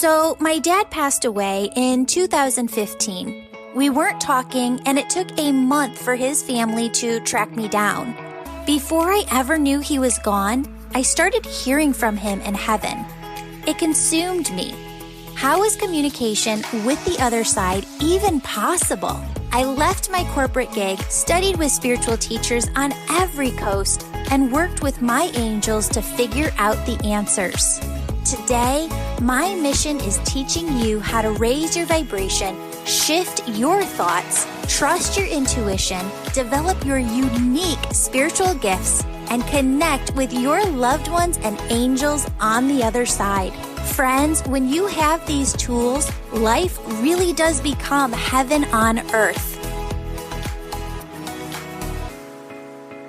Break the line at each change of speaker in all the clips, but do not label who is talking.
So my dad passed away in 2015. We weren't talking, and it took a month for his family to track me down. Before I ever knew he was gone, I started hearing from him in heaven. It consumed me. How is communication with the other side even possible? I left my corporate gig, studied with spiritual teachers on every coast, and worked with my angels to figure out the answers. Today, my mission is teaching you how to raise your vibration, shift your thoughts, trust your intuition, develop your unique spiritual gifts, and connect with your loved ones and angels on the other side. Friends, when you have these tools, life really does become heaven on earth.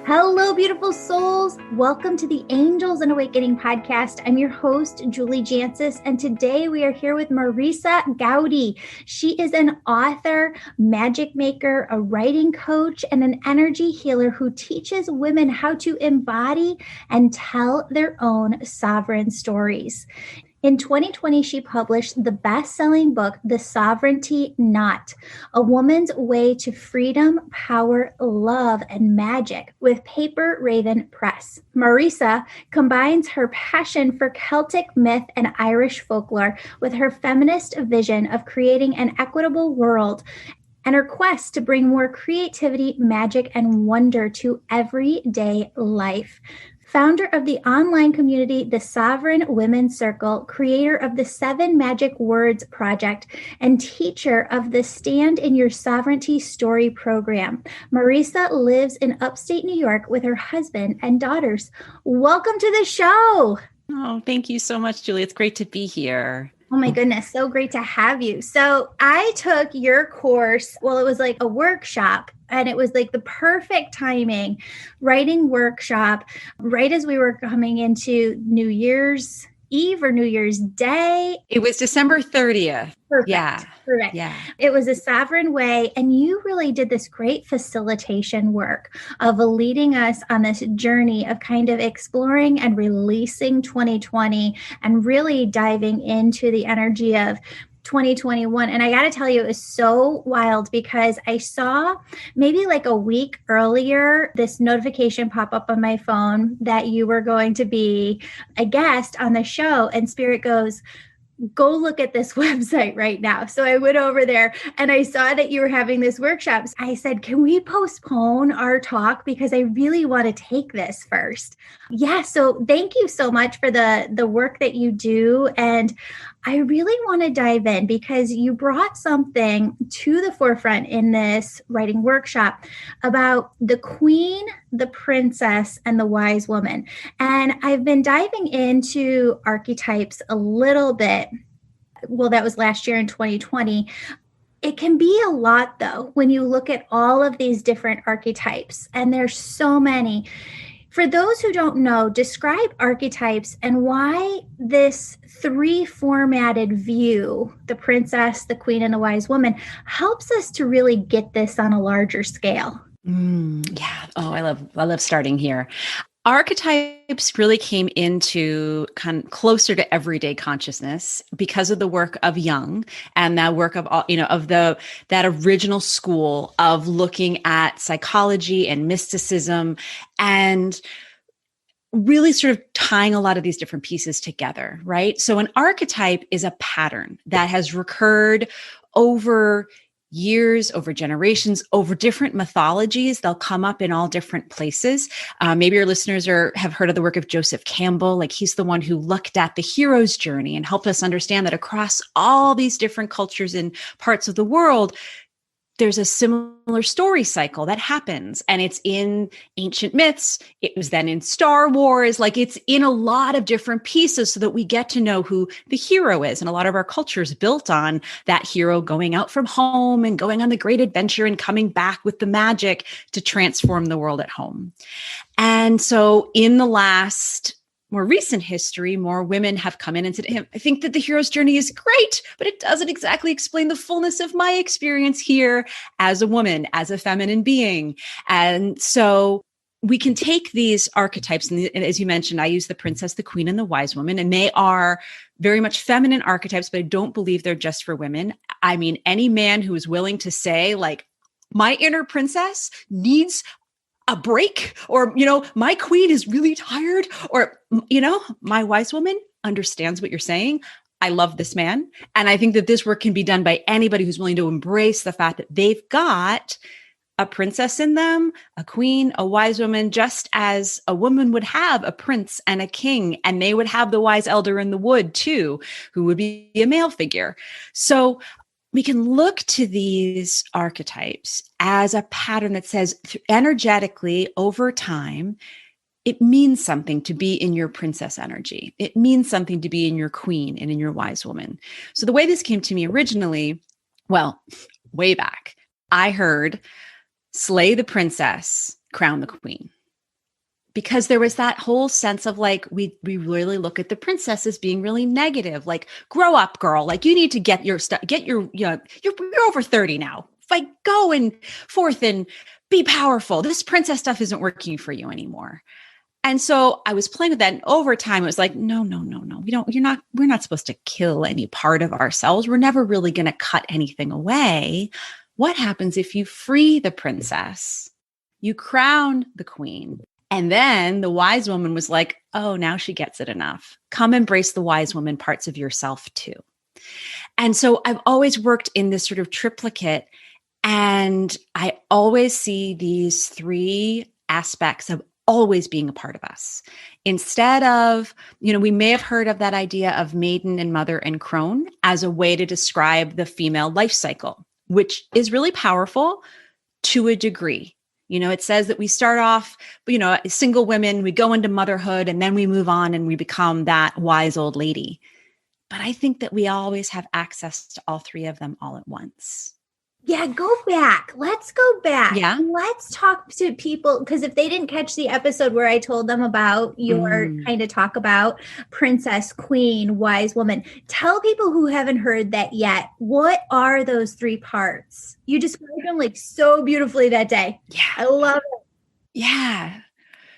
Hello, beautiful souls. Welcome to the Angels and Awakening podcast. I'm your host, Julie Jancis, and today we are here with Marisa Goudy. She is an author, magic maker, a writing coach, and an energy healer who teaches women how to embody and tell their own sovereign stories. In 2020, she published the best-selling book, The Sovereignty Knot, A Woman's Way to Freedom, Power, Love, and Magic with Paper Raven Press. Marisa combines her passion for Celtic myth and Irish folklore with her feminist vision of creating an equitable world and her quest to bring more creativity, magic, and wonder to everyday life. Founder of the online community, The Sovereign Women's Circle, creator of the 7 Magic Words Project, and teacher of the Stand in Your Sovereignty Story program. Marisa lives in upstate New York with her husband and daughters. Welcome to the show.
Oh, thank you so much, Julie. It's great to be here.
Oh my goodness, so great to have you. So I took your course, well, it was like a workshop, and it was like the perfect timing, writing workshop, right as we were coming into New Year's Eve or New Year's Day.
It was December 30th.
Perfect.
Yeah.
Correct.
Yeah.
It was a sovereign way. And you really did this great facilitation work of leading us on this journey of kind of exploring and releasing 2020 and really diving into the energy of 2021. And I got to tell you, it was so wild because I saw maybe like a week earlier, this notification pop up on my phone that you were going to be a guest on the show. And Spirit goes, go look at this website right now. So I went over there and I saw that you were having this workshop. I said, can we postpone our talk? Because I really want to take this first. Yeah. So thank you so much for the work that you do. And I really want to dive in because you brought something to the forefront in this writing workshop about the queen, the princess, and the wise woman. And I've been diving into archetypes a little bit. Well, that was last year in 2020. It can be a lot, though, when you look at all of these different archetypes, and there's so many. For those who don't know, describe archetypes and why this 3-formatted view, the princess, the queen, and the wise woman, helps us to really get this on a larger scale.
Yeah. Oh, I love starting here. Archetypes really came into kind of closer to everyday consciousness because of the work of Jung and that work of all, that original school of looking at psychology and mysticism and really sort of tying a lot of these different pieces together, right? So an archetype is a pattern that has recurred over years, over generations, over different mythologies. They'll come up in all different places. Maybe your listeners have heard of the work of Joseph Campbell. Like he's the one who looked at the hero's journey and helped us understand that across all these different cultures and parts of the world, there's a similar story cycle that happens, and it's in ancient myths. It was then in Star Wars, like it's in a lot of different pieces so that we get to know who the hero is. And a lot of our culture is built on that hero going out from home and going on the great adventure and coming back with the magic to transform the world at home. And so in the last more recent history, more women have come in and said, I think that the hero's journey is great, but it doesn't exactly explain the fullness of my experience here as a woman, as a feminine being. And so we can take these archetypes, and as you mentioned, I use the princess, the queen, and the wise woman, and they are very much feminine archetypes, but I don't believe they're just for women. I mean, any man who is willing to say, like, my inner princess needs a break, or, my queen is really tired, or, my wise woman understands what you're saying. I love this man. And I think that this work can be done by anybody who's willing to embrace the fact that they've got a princess in them, a queen, a wise woman, just as a woman would have a prince and a king, and they would have the wise elder in the wood too, who would be a male figure. So we can look to these archetypes as a pattern that says energetically over time, it means something to be in your princess energy. It means something to be in your queen and in your wise woman. So the way this came to me originally, well, way back, I heard slay the princess, crown the queen. Because there was that whole sense of like, we really look at the princess as being really negative, like, grow up, girl. Like, you need to get your stuff, you're over 30 now. Like, go and forth and be powerful. This princess stuff isn't working for you anymore. And so I was playing with that. And over time, it was like, no. We're not supposed to kill any part of ourselves. We're never really going to cut anything away. What happens if you free the princess? You crown the queen. And then the wise woman was like, oh, now she gets it enough. Come embrace the wise woman parts of yourself too. And so I've always worked in this sort of triplicate. And I always see these three aspects of always being a part of us. Instead of, we may have heard of that idea of maiden and mother and crone as a way to describe the female life cycle, which is really powerful to a degree. It says that we start off, single women, we go into motherhood, and then we move on and we become that wise old lady. But I think that we always have access to all three of them all at once.
Yeah, go back. Let's go back.
Yeah.
Let's talk to people, because if they didn't catch the episode where I told them about your kind of talk about princess, queen, wise woman, tell people who haven't heard that yet, what are those three parts? You described them like so beautifully that day.
Yeah.
I love it.
Yeah.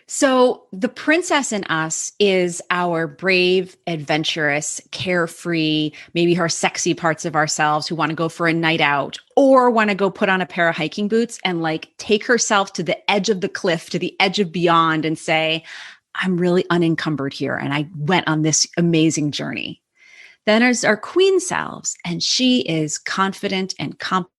So the princess in us is our brave, adventurous, carefree, maybe her sexy parts of ourselves who want to go for a night out or want to go put on a pair of hiking boots and like take herself to the edge of the cliff, to the edge of beyond and say, I'm really unencumbered here. And I went on this amazing journey. Then there's our queen selves, and she is confident and competent.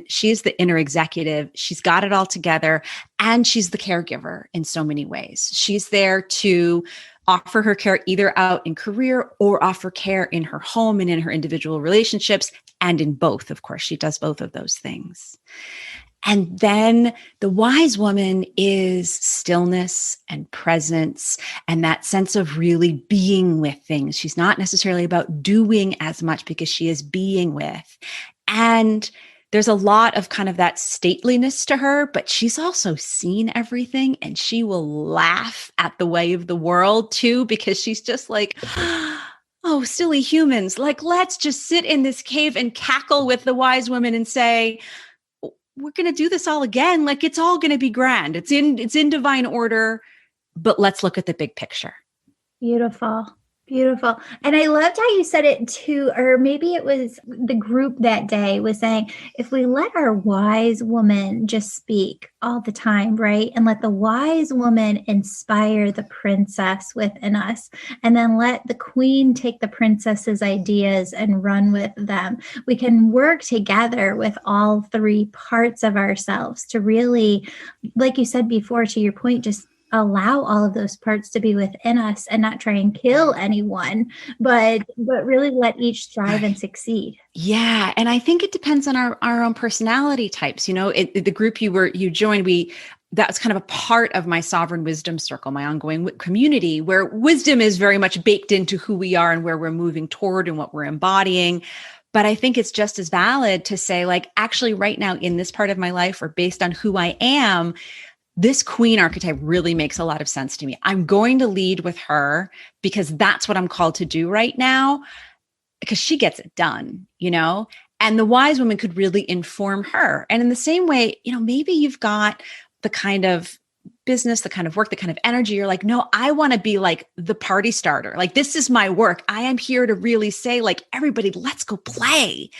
She's the inner executive. She's got it all together, and she's the caregiver in so many ways. She's there to offer her care either out in career or offer care in her home and in her individual relationships, and in both. Of course, she does both of those things. And then the wise woman is stillness and presence and that sense of really being with things. She's not necessarily about doing as much because she is being with. And there's a lot of kind of that stateliness to her, but she's also seen everything, and she will laugh at the way of the world too, because she's just like, oh, silly humans. Like, let's just sit in this cave and cackle with the wise women and say, we're going to do this all again. Like, it's all going to be grand. It's in divine order, but let's look at the big picture.
Beautiful. Beautiful. And I loved how you said it too, or maybe it was the group that day was saying, if we let our wise woman just speak all the time, right? And let the wise woman inspire the princess within us, and then let the queen take the princess's ideas and run with them. We can work together with all three parts of ourselves to really, like you said before, to your point, just allow all of those parts to be within us and not try and kill anyone, but really let each thrive and succeed.
Yeah. And I think it depends on our own personality types. The group you joined, that's kind of a part of my sovereign wisdom circle, my ongoing community, where wisdom is very much baked into who we are and where we're moving toward and what we're embodying. But I think it's just as valid to say, like, actually right now in this part of my life, or based on who I am, this queen archetype really makes a lot of sense to me. I'm going to lead with her because that's what I'm called to do right now, because she gets it done, and the wise woman could really inform her. And in the same way, maybe you've got the kind of business, the kind of work, the kind of energy, you're like, no, I want to be like the party starter. Like, this is my work. I am here to really say, like, everybody, let's go play.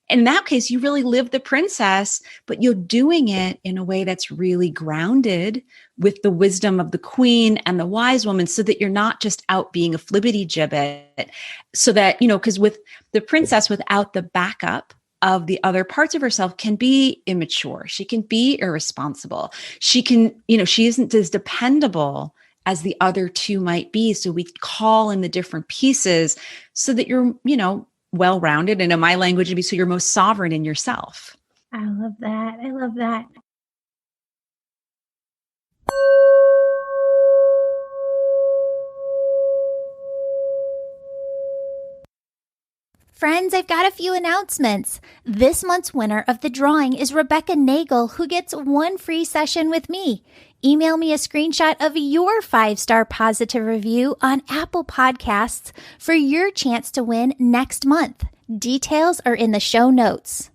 In that case, you really live the princess, but you're doing it in a way that's really grounded with the wisdom of the queen and the wise woman, so that you're not just out being a flibbity gibbet. So that, because with the princess, without the backup of the other parts of herself, can be immature. She can be irresponsible. She can, she isn't as dependable as the other two might be. So we call in the different pieces so that you're, well-rounded. And in my language, it'd be so you're most sovereign in yourself.
I love that. I love that. Friends, I've got a few announcements. This month's winner of the drawing is Rebecca Nagel, who gets one free session with me. Email me a screenshot of your 5-star positive review on Apple Podcasts for your chance to win next month. Details are in the show notes.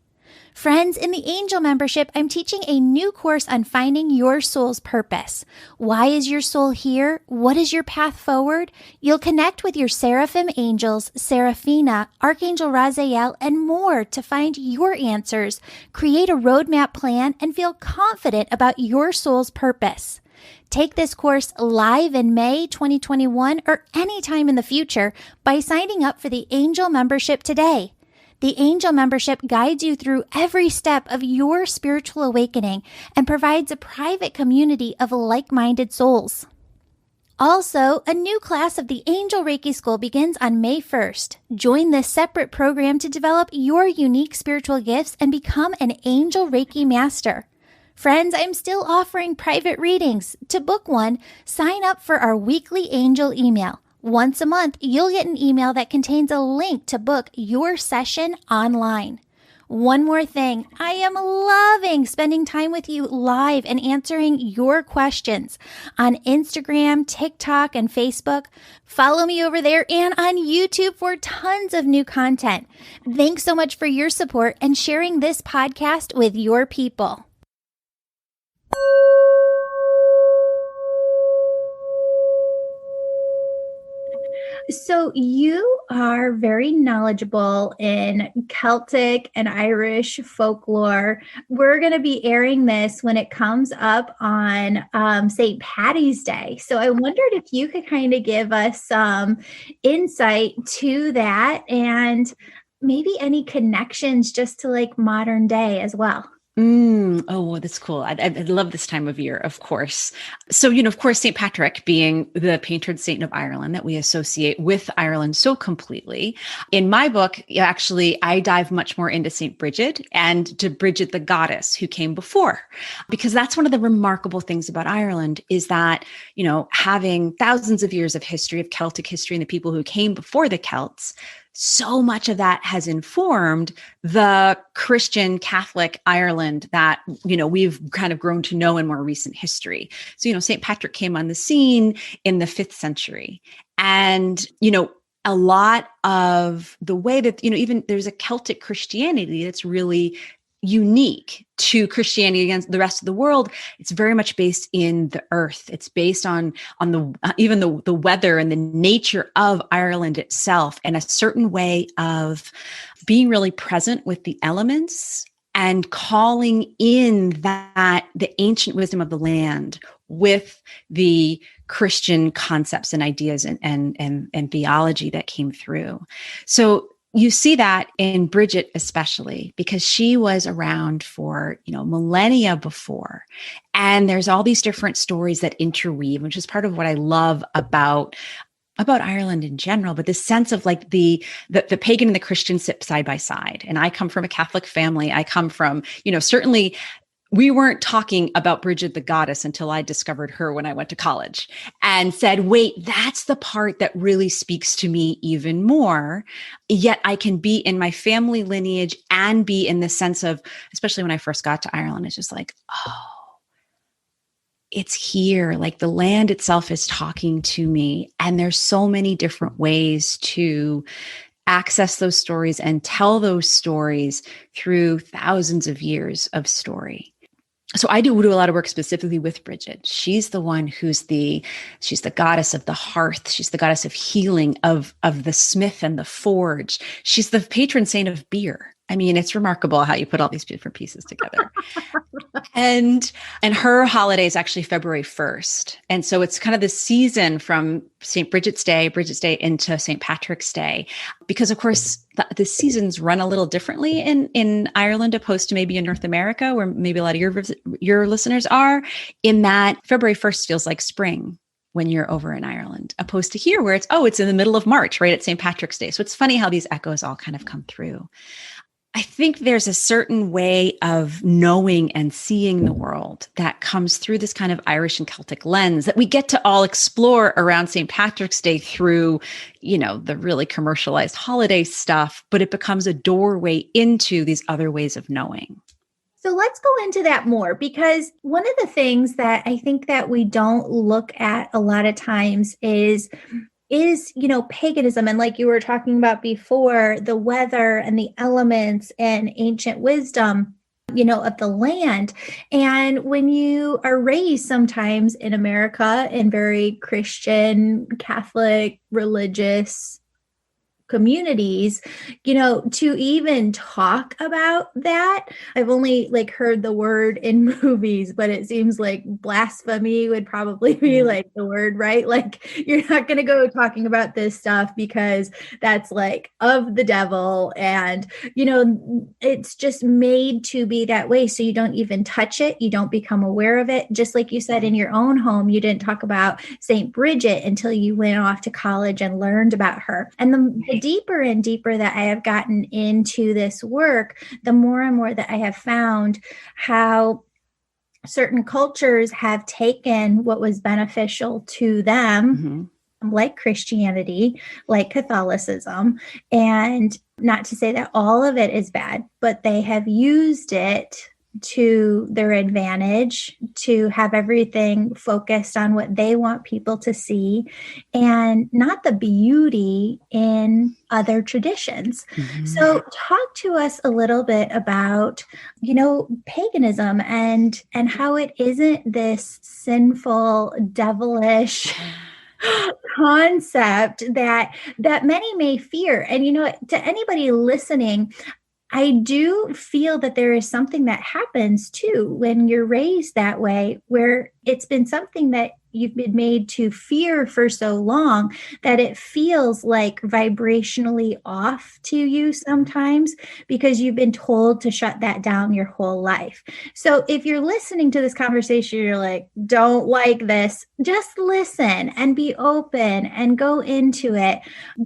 Friends, in the Angel membership, I'm teaching a new course on finding your soul's purpose. Why is your soul here? What is your path forward? You'll connect with your seraphim angels, Seraphina, Archangel Raziel, and more to find your answers, create a roadmap plan, and feel confident about your soul's purpose. Take this course live in May 2021 or anytime in the future by signing up for the Angel membership today. The Angel membership guides you through every step of your spiritual awakening and provides a private community of like-minded souls. Also, a new class of the Angel Reiki School begins on May 1st. Join this separate program to develop your unique spiritual gifts and become an Angel Reiki Master. Friends, I'm still offering private readings. To book one, sign up for our weekly Angel email. Once a month, you'll get an email that contains a link to book your session online. One more thing, I am loving spending time with you live and answering your questions on Instagram, TikTok, and Facebook. Follow me over there and on YouTube for tons of new content. Thanks so much for your support and sharing this podcast with your people. So you are very knowledgeable in Celtic and Irish folklore. We're going to be airing this when it comes up on St. Patty's Day. So I wondered if you could kind of give us some insight to that and maybe any connections just to like modern day as well.
Oh, that's cool. I love this time of year, of course. So, of course, St. Patrick being the patron saint of Ireland that we associate with Ireland so completely. In my book, actually, I dive much more into St. Bridget and to Bridget, the goddess who came before, because that's one of the remarkable things about Ireland is that, having thousands of years of history, of Celtic history and the people who came before the Celts, so much of that has informed the Christian Catholic Ireland that, we've kind of grown to know in more recent history. So, St. Patrick came on the scene in the 5th century. And, a lot of the way that, even there's a Celtic Christianity that's really unique to Christianity against the rest of the world. It's very much based in the earth. It's based on even the weather and the nature of Ireland itself, and a certain way of being really present with the elements and calling in the ancient wisdom of the land with the Christian concepts and ideas and theology that came through. So you see that in Bridget, especially because she was around for, millennia before. And there's all these different stories that interweave, which is part of what I love about Ireland in general, but this sense of like the pagan and the Christian sit side by side. And I come from a Catholic family. I come from, certainly we weren't talking about Bridget the goddess until I discovered her when I went to college and said, wait, that's the part that really speaks to me even more. Yet I can be in my family lineage and be in the sense of, especially when I first got to Ireland, it's just like, oh, it's here. Like the land itself is talking to me. And there's so many different ways to access those stories and tell those stories through thousands of years of story. So I do a lot of work specifically with Bridget. She's the one she's the goddess of the hearth. She's the goddess of healing, of the smith and the forge. She's the patron saint of beer. I mean, it's remarkable how you put all these different pieces together. And her holiday is actually February 1st. And so it's kind of the season from Bridget's Day into St. Patrick's Day, because of course the seasons run a little differently in Ireland opposed to maybe in North America, where maybe a lot of your listeners are, in that February 1st feels like spring when you're over in Ireland, opposed to here where it's in the middle of March, right at St. Patrick's Day. So it's funny how these echoes all kind of come through. I think there's a certain way of knowing and seeing the world that comes through this kind of Irish and Celtic lens that we get to all explore around St. Patrick's Day through, the really commercialized holiday stuff, but it becomes a doorway into these other ways of knowing.
So let's go into that more, because one of the things that I think that we don't look at a lot of times is paganism. And like you were talking about before, the weather and the elements and ancient wisdom, of the land. And when you are raised sometimes in America in very Christian, Catholic, religious communities, to even talk about that. I've only heard the word in movies, but it seems like blasphemy would probably be the word, right? You're not going to go talking about this stuff because that's of the devil. And, it's just made to be that way. So you don't even touch it. You don't become aware of it. Just like you said, in your own home, you didn't talk about St. Bridget until you went off to college and learned about her. And the deeper and deeper that I have gotten into this work, the more and more that I have found how certain cultures have taken what was beneficial to them, like Christianity, like Catholicism, and not to say that all of it is bad, but they have used it to their advantage to have everything focused on what they want people to see and not the beauty in other traditions. So talk to us a little bit about, paganism and how it isn't this sinful, devilish concept that many may fear. And, to anybody listening, I do feel that there is something that happens too when you're raised that way, where it's been something that you've been made to fear for so long that it feels vibrationally off to you sometimes because you've been told to shut that down your whole life. So if you're listening to this conversation, you're don't like this, just listen and be open and go into it,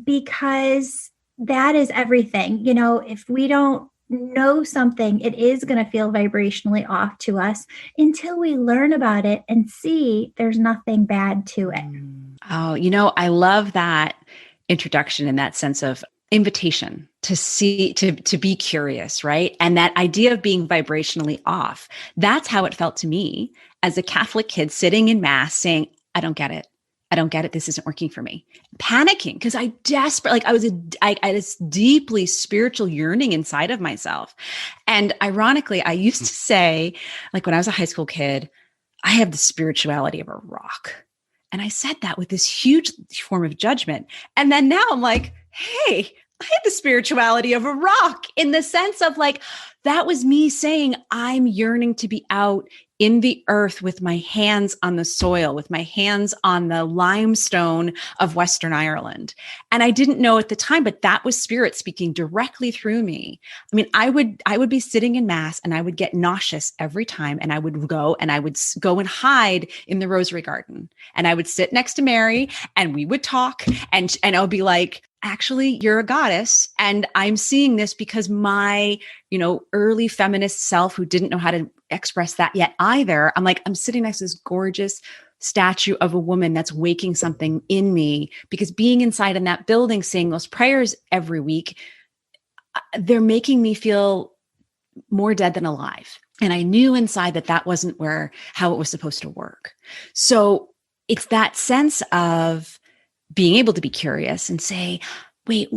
because that is everything. If we don't know something, it is going to feel vibrationally off to us until we learn about it and see there's nothing bad to it.
Oh, I love that introduction and that sense of invitation to see, to be curious, right? And that idea of being vibrationally off. That's how it felt to me as a Catholic kid sitting in mass saying, I don't get it. I don't get it. This isn't working for me. Panicking because I had this deeply spiritual yearning inside of myself. And ironically, I used to say, when I was a high school kid, I have the spirituality of a rock. And I said that with this huge form of judgment. And then now I'm like, hey, I have the spirituality of a rock, in the sense of that was me saying, I'm yearning to be out in the earth with my hands on the soil, with my hands on the limestone of Western Ireland. And I didn't know at the time, but that was spirit speaking directly through me. I mean, I would be sitting in mass and I would get nauseous every time. And I would go and hide in the Rosary Garden. And I would sit next to Mary and we would talk, and I would be like, actually, you're a goddess. And I'm seeing this because my, early feminist self, who didn't know how to express that yet either, I'm sitting next to this gorgeous statue of a woman that's waking something in me, because being inside in that building, saying those prayers every week, they're making me feel more dead than alive. And I knew inside that wasn't how it was supposed to work. So it's that sense of being able to be curious and say, wait,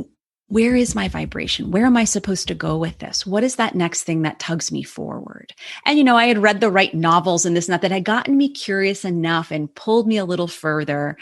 where is my vibration? Where am I supposed to go with this? What is that next thing that tugs me forward? And, I had read the right novels and this and that had gotten me curious enough and pulled me a little further.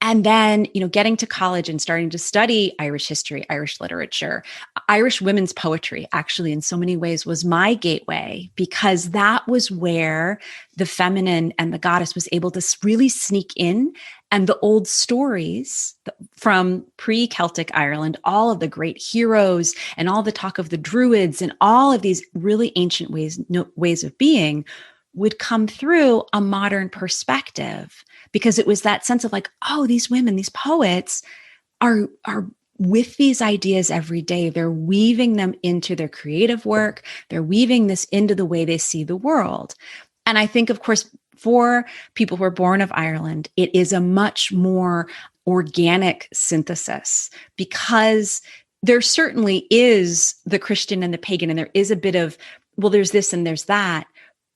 And then, getting to college and starting to study Irish history, Irish literature, Irish women's poetry, actually, in so many ways was my gateway, because that was where the feminine and the goddess was able to really sneak in. And the old stories from pre-Celtic Ireland, all of the great heroes and all the talk of the Druids and all of these really ancient ways of being would come through a modern perspective, because it was that sense of like, oh, these women, these poets are with these ideas every day. They're weaving them into their creative work. They're weaving this into the way they see the world. And I think, of course, for people who are born of Ireland, it is a much more organic synthesis, because there certainly is the Christian and the pagan, and there is a bit of, well, there's this and there's that.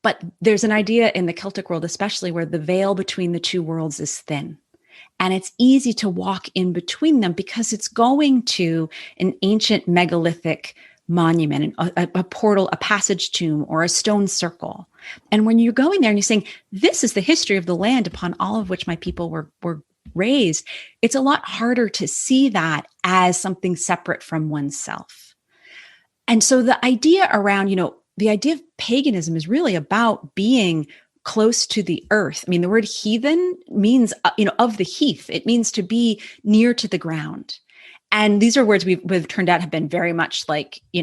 But there's an idea in the Celtic world, especially, where the veil between the two worlds is thin. And it's easy to walk in between them because it's going to an ancient megalithic monument, a portal, a passage tomb, or a stone circle. And when you're going there and you're saying, this is the history of the land upon all of which my people were raised, it's a lot harder to see that as something separate from oneself. And so the idea around, the idea of paganism is really about being close to the earth. I mean, the word heathen means, of the heath. It means to be near to the ground. And these are words we've turned out have been very much like, you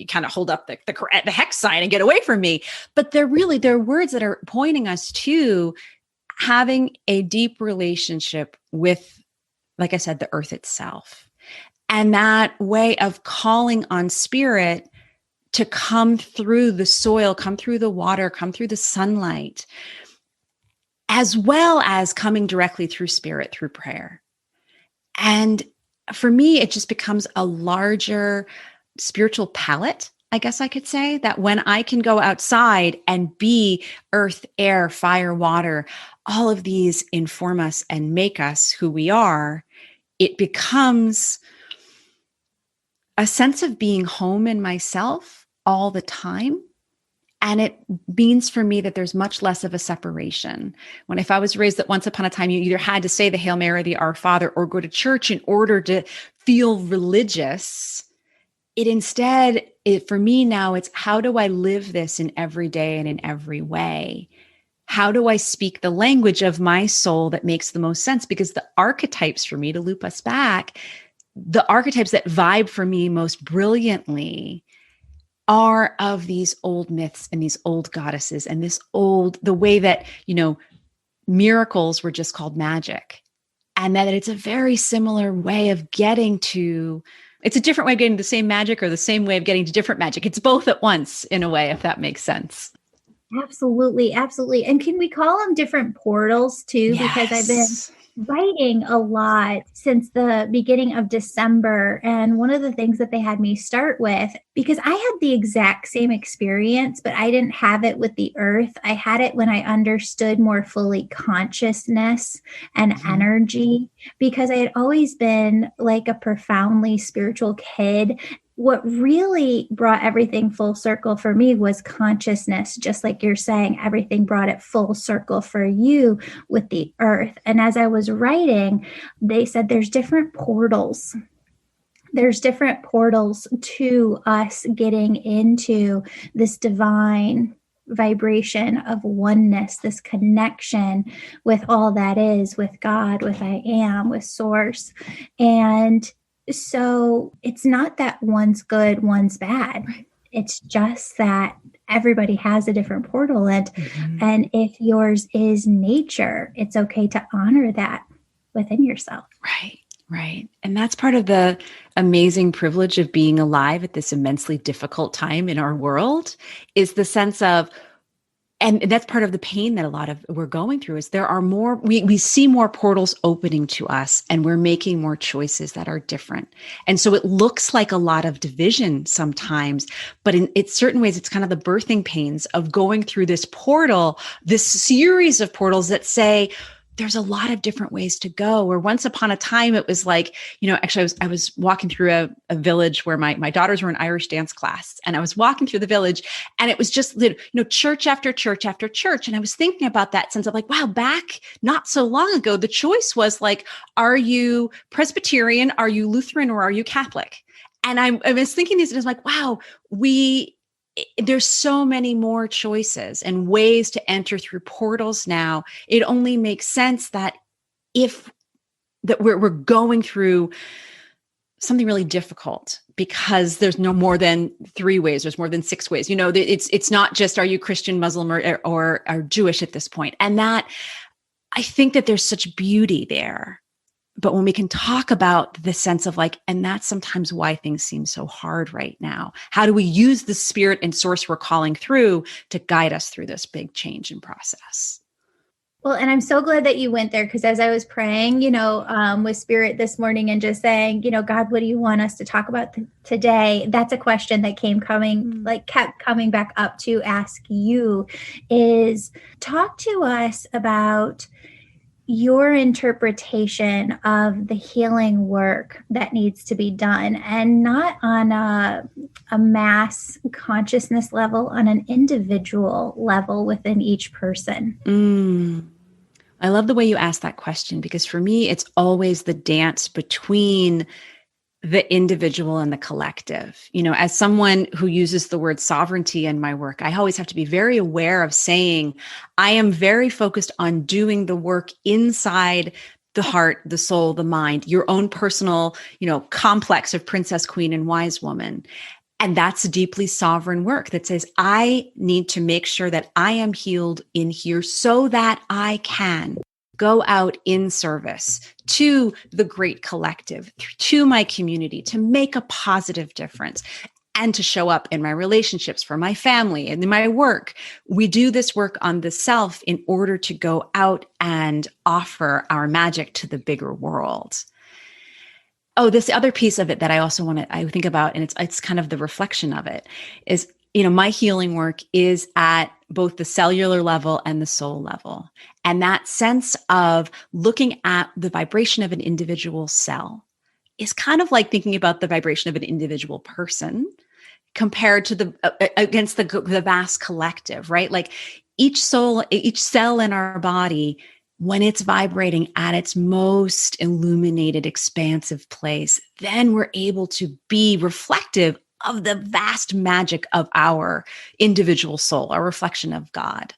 kind of hold up the hex sign and get away from me. But they're words that are pointing us to having a deep relationship with, like I said, the earth itself. And that way of calling on spirit to come through the soil, come through the water, come through the sunlight, as well as coming directly through spirit, through prayer. And for me, it just becomes a larger spiritual palette, I guess I could say, that when I can go outside and be earth, air, fire, water, all of these inform us and make us who we are, it becomes a sense of being home in myself all the time. And it means for me that there's much less of a separation. If I was raised that once upon a time, you either had to say the Hail Mary, the Our Father, or go to church in order to feel religious, for me now, it's how do I live this in every day and in every way? How do I speak the language of my soul that makes the most sense? Because the archetypes for me, to loop us back, the archetypes that vibe for me most brilliantly are of these old myths and these old goddesses and the way that, miracles were just called magic. And that it's a very similar way of it's a different way of getting the same magic, or the same way of getting to different magic. It's both at once, in a way, if that makes sense.
Absolutely. Absolutely. And can we call them different portals too?
Yes.
Because I've been writing a lot since the beginning of December. And one of the things that they had me start with, because I had the exact same experience, but I didn't have it with the earth. I had it when I understood more fully consciousness and energy, because I had always been like a profoundly spiritual kid. What really brought everything full circle for me was consciousness. Just like you're saying, everything brought it full circle for you with the earth. And as I was writing, they said there's different portals. There's different portals to us getting into this divine vibration of oneness, this connection with all that is, with God, with I am, with Source. And so it's not that one's good, one's bad. Right. It's just that everybody has a different portal. And if yours is nature, it's okay to honor that within yourself.
Right. Right. And that's part of the amazing privilege of being alive at this immensely difficult time in our world, is the sense of, and that's part of the pain that a lot of we're going through, is there are more, we see more portals opening to us, and we're making more choices that are different. And so it looks like a lot of division sometimes, but in certain ways, it's kind of the birthing pains of going through this portal, this series of portals that say, there's a lot of different ways to go. Or once upon a time, it was like, actually I was walking through a village where my daughters were in Irish dance class, and I was walking through the village, and it was just, church after church after church. And I was thinking about that sense of like, wow, back not so long ago, the choice was like, are you Presbyterian, are you Lutheran, or are you Catholic? And I was thinking these days, like, wow, there's so many more choices and ways to enter through portals now. It only makes sense that we're going through something really difficult, because there's no more than 3 ways. There's more than 6 ways. It's not just, are you Christian, Muslim, or Jewish at this point? And that, I think that there's such beauty there. But when we can talk about the sense of like, and that's sometimes why things seem so hard right now. How do we use the spirit and source we're calling through to guide us through this big change and process?
Well, and I'm so glad that you went there, because as I was praying, with spirit this morning and just saying, God, what do you want us to talk about today? That's a question that kept coming back up to ask you, is talk to us about your interpretation of the healing work that needs to be done, and not on a mass consciousness level, on an individual level within each person.
I love the way you asked that question, because for me, it's always the dance between the individual and the collective. As someone who uses the word sovereignty in my work, I always have to be very aware of saying, I am very focused on doing the work inside the heart, the soul, the mind, your own personal, complex of princess, queen, and wise woman. And that's deeply sovereign work that says, I need to make sure that I am healed in here so that I can go out in service to the great collective, to my community, to make a positive difference, and to show up in my relationships, for my family, and in my work. We do this work on the self in order to go out and offer our magic to the bigger world. Oh, this other piece of it that I think about, and it's kind of the reflection of it, is, my healing work is at both the cellular level and the soul level. And that sense of looking at the vibration of an individual cell is kind of like thinking about the vibration of an individual person compared to against the vast collective, right? Like each cell in our body, when it's vibrating at its most illuminated, expansive place, then we're able to be reflective of the vast magic of our individual soul, our reflection of God.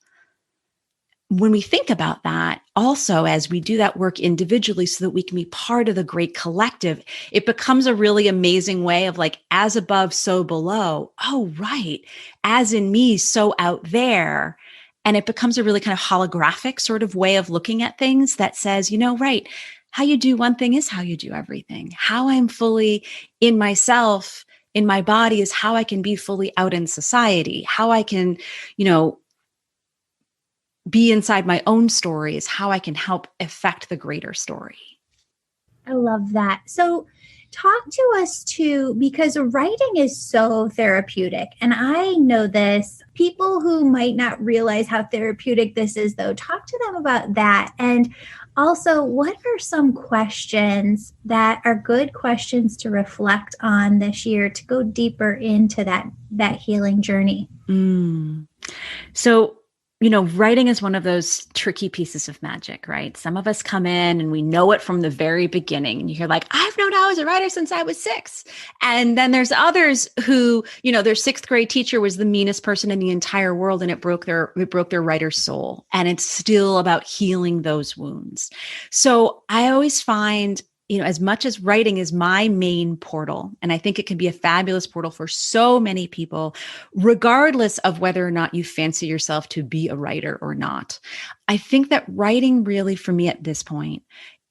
When we think about that, also, as we do that work individually so that we can be part of the great collective, it becomes a really amazing way of like, as above, so below. Oh, right. As in me, so out there. And it becomes a really kind of holographic sort of way of looking at things that says, right, how you do one thing is how you do everything. How I'm fully in myself, in my body, is how I can be fully out in society. How I can, be inside my own story is how I can help affect the greater story.
I love that. So talk to us too, because writing is so therapeutic. And I know this. People who might not realize how therapeutic this is, though, talk to them about that. And also, what are some questions that are good questions to reflect on this year to go deeper into that healing journey?
So, writing is one of those tricky pieces of magic, right? Some of us come in and we know it from the very beginning. And you hear like, I've known I was a writer since I was 6. And then there's others who, their 6th grade teacher was the meanest person in the entire world, and it broke their writer's soul. And it's still about healing those wounds. So I always find, as much as writing is my main portal, and I think it can be a fabulous portal for so many people, regardless of whether or not you fancy yourself to be a writer or not. I think that writing really, for me at this point,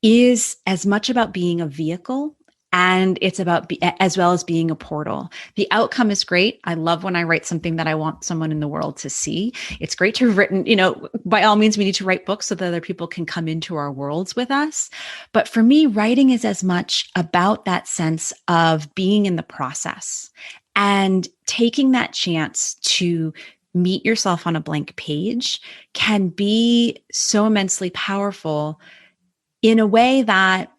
is as much about being a vehicle, and it's about as well as being a portal. The outcome is great. I love when I write something that I want someone in the world to see. It's great to have written, by all means, we need to write books so that other people can come into our worlds with us. But for me, writing is as much about that sense of being in the process and taking that chance to meet yourself on a blank page can be so immensely powerful in a way that,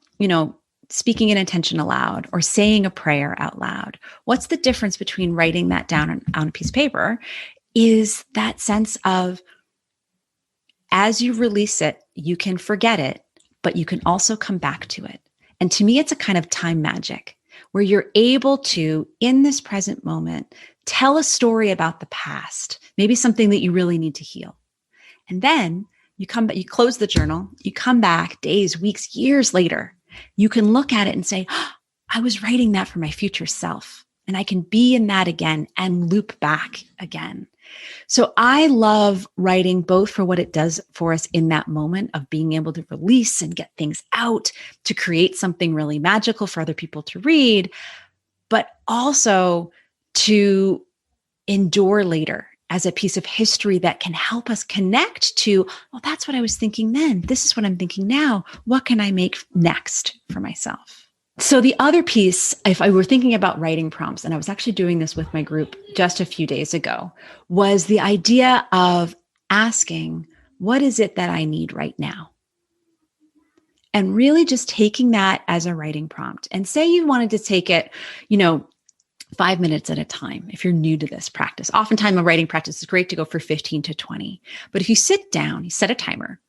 speaking an intention aloud or saying a prayer out loud. What's the difference between writing that down on a piece of paper is that sense of, as you release it, you can forget it, but you can also come back to it. And to me, it's a kind of time magic where you're able to, in this present moment, tell a story about the past, maybe something that you really need to heal. And then you come back, you close the journal, you come back days, weeks, years later, you can look at it and say, oh, I was writing that for my future self. And I can be in that again and loop back again. So I love writing both for what it does for us in that moment of being able to release and get things out to create something really magical for other people to read, but also to endure later as a piece of history that can help us connect to, well, that's what I was thinking then. This is what I'm thinking now. What can I make next for myself? So the other piece, if I were thinking about writing prompts, and I was actually doing this with my group just a few days ago, was the idea of asking, what is it that I need right now? And really just taking that as a writing prompt. And say you wanted to take it, 5 minutes at a time. If you're new to this practice, oftentimes a writing practice is great to go for 15 to 20. But if you sit down, you set a timer,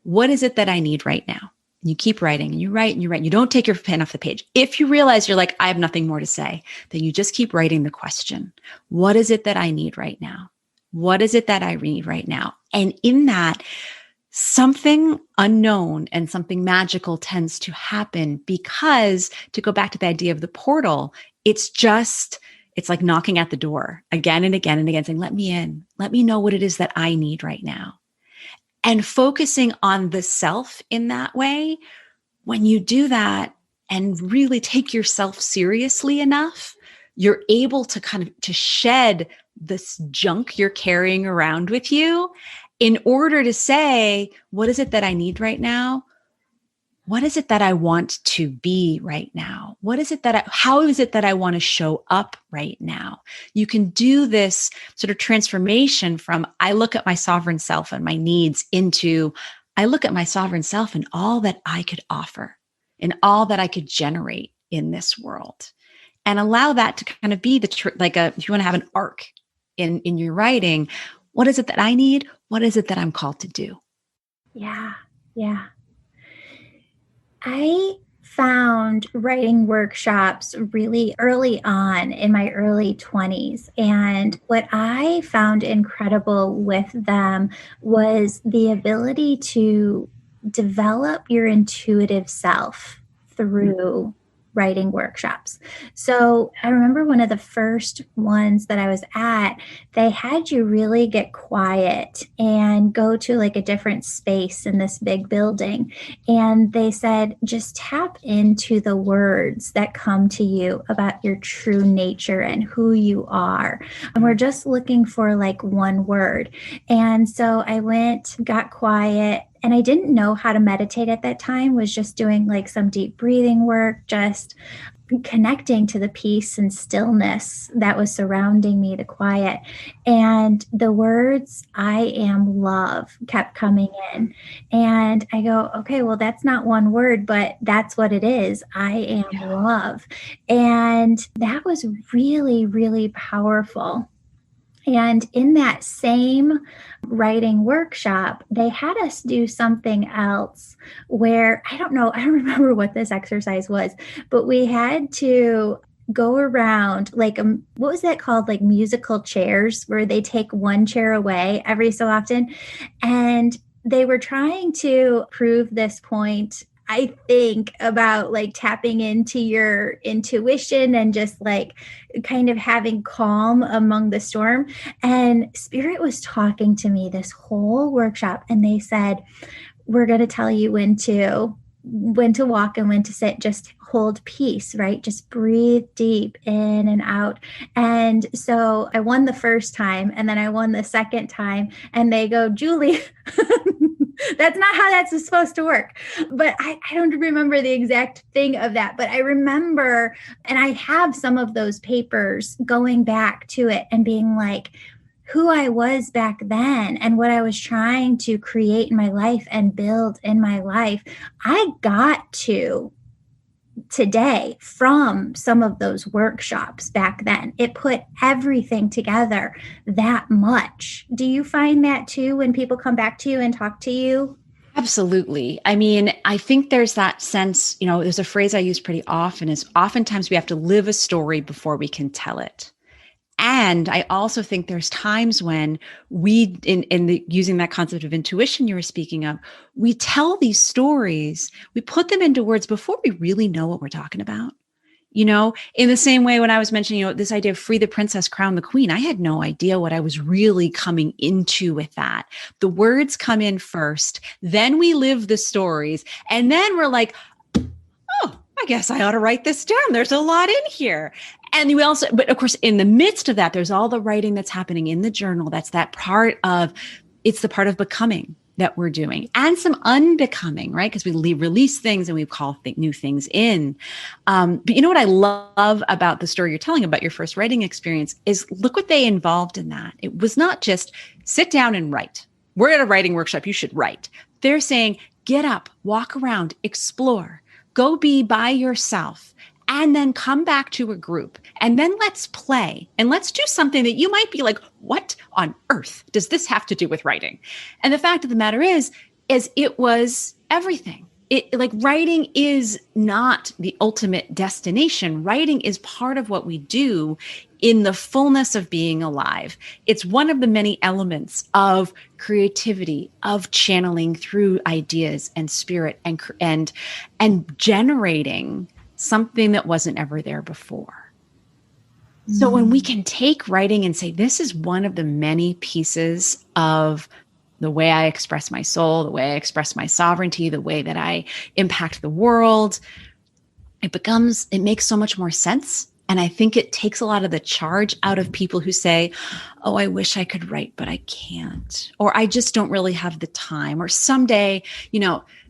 what is it that I need right now? And you keep writing and you write and you write. You don't take your pen off the page. If you realize you're like, I have nothing more to say, then you just keep writing the question. What is it that I need right now? What is it that I need right now? And in that, something unknown and something magical tends to happen because, to go back to the idea of the portal, it's like knocking at the door again and again and again, saying, let me in, let me know what it is that I need right now. And focusing on the self in that way, when you do that and really take yourself seriously enough, you're able to to shed this junk you're carrying around with you in order to say, what is it that I need right now? What is it that I want to be right now? How is it that I want to show up right now? You can do this sort of transformation from, I look at my sovereign self and my needs, into, I look at my sovereign self and all that I could offer and all that I could generate in this world. And allow that to kind of be if you want to have an arc in your writing, what is it that I need? What is it that I'm called to do?
Yeah. Yeah. I found writing workshops really early on in my early 20s. And what I found incredible with them was the ability to develop your intuitive self through writing workshops. So I remember one of the first ones that I was at, they had you really get quiet and go to like a different space in this big building. And they said, just tap into the words that come to you about your true nature and who you are. And we're just looking for like one word. And so I went, got quiet, and I didn't know how to meditate at that time, was just doing like some deep breathing work, just connecting to the peace and stillness that was surrounding me, the quiet. And the words, I am love, kept coming in. And I go, okay, well, that's not one word, but that's what it is. I am love. And that was really, really powerful. And in that same writing workshop, they had us do something else where I don't remember what this exercise was, but we had to go around like, what was that called? Like musical chairs, where they take one chair away every so often. And they were trying to prove this point, I think, about like tapping into your intuition and just like kind of having calm among the storm. And Spirit was talking to me this whole workshop, and they said, we're going to tell you when to walk and when to sit. Just hold peace, right? Just breathe deep in and out. And so I won the first time, and then I won the second time, and they go, Julie, that's not how that's supposed to work. But I don't remember the exact thing of that. But I remember, and I have some of those papers, going back to it and being like, who I was back then and what I was trying to create in my life and build in my life, I got to today from some of those workshops back then. It put everything together that much. Do you find that too when people come back to you and talk to you?
Absolutely. I mean, I think there's that sense, there's a phrase I use pretty often is oftentimes we have to live a story before we can tell it. And I also think there's times when we, using that concept of intuition you were speaking of, we tell these stories, we put them into words before we really know what we're talking about. In the same way when I was mentioning, this idea of free the princess, crown the queen, I had no idea what I was really coming into with that. The words come in first, then we live the stories, and then we're like, oh, I guess I ought to write this down. There's a lot in here. And we also, but of course, in the midst of that, there's all the writing that's happening in the journal. That's that part of, it's the part of becoming that we're doing, and some unbecoming, right? Because we release things and we call new things in. But you know what I love about the story you're telling about your first writing experience is look what they involved in that. It was not just sit down and write. We're at a writing workshop. You should write. They're saying, get up, walk around, explore, go be by yourself, and then come back to a group, and then let's play, and let's do something that you might be like, what on earth does this have to do with writing? And the fact of the matter is it was everything. Writing is not the ultimate destination. Writing is part of what we do in the fullness of being alive. It's one of the many elements of creativity, of channeling through ideas and spirit and generating something that wasn't ever there before. So when we can take writing and say, this is one of the many pieces of the way I express my soul, the way I express my sovereignty, the way that I impact the world, it makes so much more sense. And I think it takes a lot of the charge out of people who say, oh, I wish I could write, but I can't, or I just don't really have the time, or someday,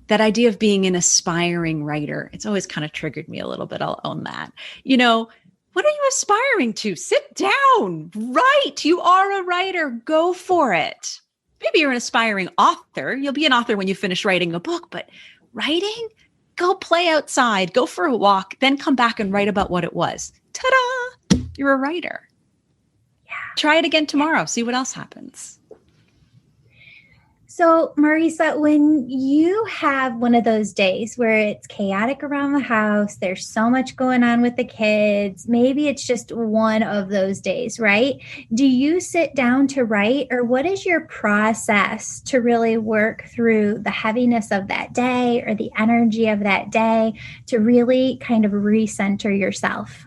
that idea of being an aspiring writer, it's always kind of triggered me a little bit. I'll own that. What are you aspiring to? Sit down, write. You are a writer. Go for it. Maybe you're an aspiring author. You'll be an author when you finish writing a book, but writing, go play outside, go for a walk, then come back and write about what it was. Ta-da! You're a writer. Yeah. Try it again tomorrow. See what else happens.
So, Marisa, when you have one of those days where it's chaotic around the house, there's so much going on with the kids, maybe it's just one of those days, right? Do you sit down to write, or what is your process to really work through the heaviness of that day or the energy of that day to really kind of recenter yourself?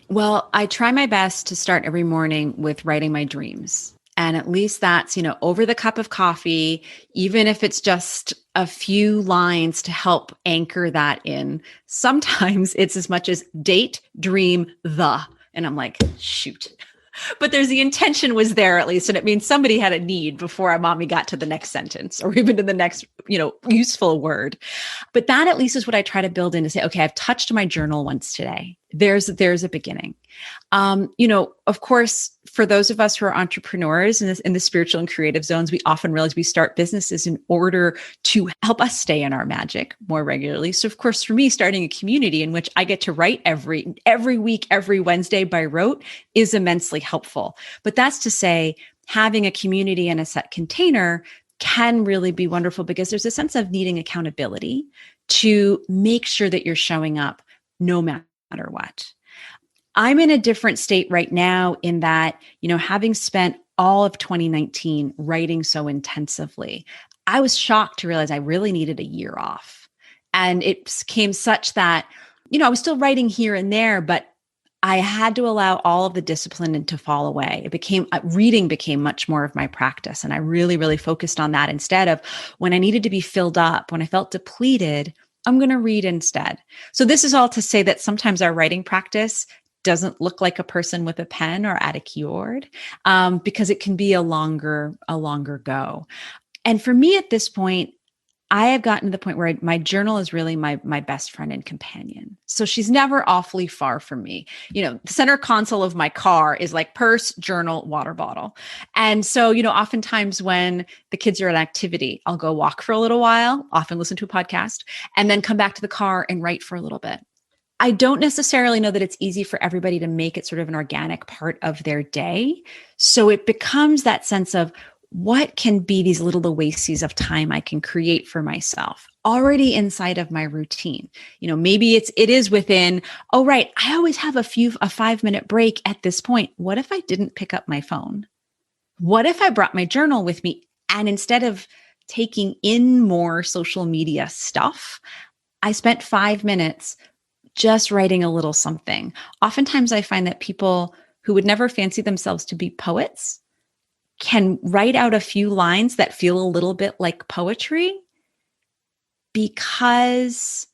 Well, I try my best to start every morning with writing my dreams. And at least that's, over the cup of coffee, even if it's just a few lines to help anchor that in. Sometimes it's as much as date, dream, the. And I'm like, shoot. But there's the intention was there at least. And it means somebody had a need before our mommy got to the next sentence or even to the next, useful word. But that at least is what I try to build in to say, okay, I've touched my journal once today. There's a beginning. Of course, for those of us who are entrepreneurs in the spiritual and creative zones, we often realize we start businesses in order to help us stay in our magic more regularly. So of course, for me, starting a community in which I get to write every week, every Wednesday by rote is immensely helpful. But that's to say, having a community and a set container can really be wonderful because there's a sense of needing accountability to make sure that you're showing up no matter what. I'm in a different state right now in that, having spent all of 2019 writing so intensively, I was shocked to realize I really needed a year off. And it became such that, I was still writing here and there, but I had to allow all of the discipline to fall away. Reading became much more of my practice. And I really, really focused on that instead of when I needed to be filled up, when I felt depleted, I'm going to read instead. So this is all to say that sometimes our writing practice doesn't look like a person with a pen or at a keyboard, because it can be a longer go. And for me at this point, I have gotten to the point where my journal is really my best friend and companion. So she's never awfully far from me. The center console of my car is like purse, journal, water bottle. And so, oftentimes when the kids are at activity, I'll go walk for a little while, often listen to a podcast, and then come back to the car and write for a little bit. I don't necessarily know that it's easy for everybody to make it sort of an organic part of their day. So it becomes that sense of, what can be these little oases of time I can create for myself already inside of my routine? Maybe it is within, oh, right, I always have a 5-minute break at this point. What if I didn't pick up my phone? What if I brought my journal with me, and instead of taking in more social media stuff, I spent 5 minutes just writing a little something? Oftentimes I find that people who would never fancy themselves to be poets can write out a few lines that feel a little bit like poetry because